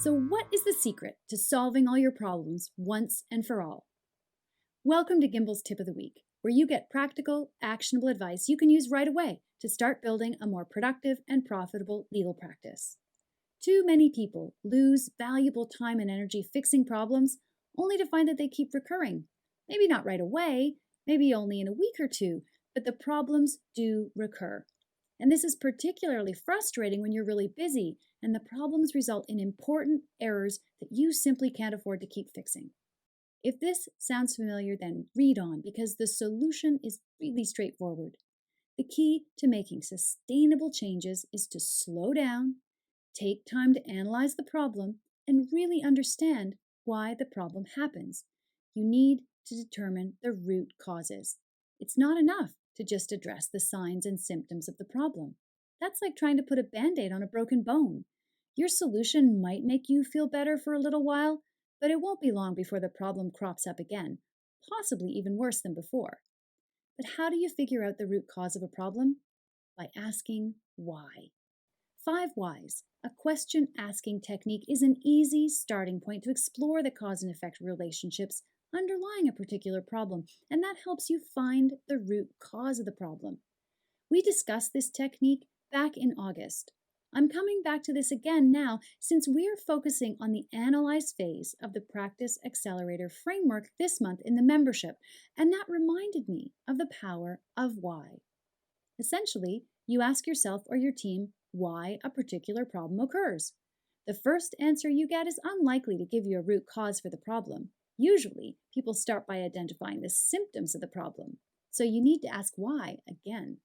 So, what is the secret to solving all your problems once and for all? Welcome to Gimbal's Tip of the Week, where you get practical, actionable advice you can use right away to start building a more productive and profitable legal practice. Too many people lose valuable time and energy fixing problems only to find that they keep recurring. Maybe not right away, maybe only in a week or two, but the problems do recur. And this is particularly frustrating when you're really busy and the problems result in important errors that you simply can't afford to keep fixing. If this sounds familiar, then read on because the solution is really straightforward. The key to making sustainable changes is to slow down, take time to analyze the problem, and really understand why the problem happens. You need to determine the root causes. It's not enough to just address the signs and symptoms of the problem. That's like trying to put a band-aid on a broken bone. Your solution might make you feel better for a little while, but it won't be long before the problem crops up again, possibly even worse than before. But how do you figure out the root cause of a problem? By asking why. 5 whys. A question asking technique is an easy starting point to explore the cause and effect relationships underlying a particular problem, and that helps you find the root cause of the problem. We discussed this technique back in August. I'm coming back to this again now since we're focusing on the analyze phase of the Practice Accelerator framework this month in the membership, and that reminded me of the power of why. Essentially, you ask yourself or your team why a particular problem occurs. The first answer you get is unlikely to give you a root cause for the problem. Usually, people start by identifying the symptoms of the problem. So you need to ask why again.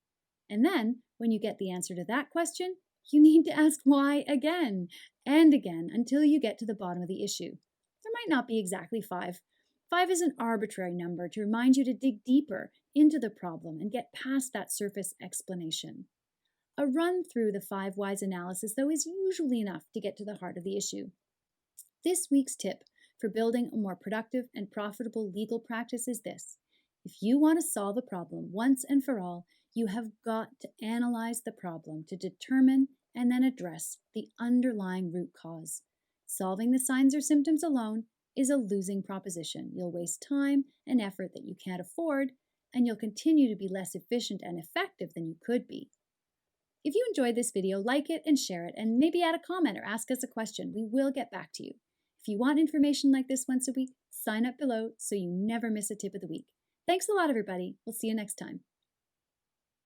And then, when you get the answer to that question, you need to ask why again and again until you get to the bottom of the issue. There might not be exactly 5. 5 is an arbitrary number to remind you to dig deeper into the problem and get past that surface explanation. A run through the 5 whys analysis, though, is usually enough to get to the heart of the issue. This week's tip for building a more productive and profitable legal practice is this. If you want to solve a problem once and for all, you have got to analyze the problem to determine and then address the underlying root cause. Solving the signs or symptoms alone is a losing proposition. You'll waste time and effort that you can't afford, and you'll continue to be less efficient and effective than you could be. If you enjoyed this video, like it and share it, and maybe add a comment or ask us a question. We will get back to you. If you want information like this once a week, sign up below so you never miss a tip of the week. Thanks a lot, everybody. We'll see you next time.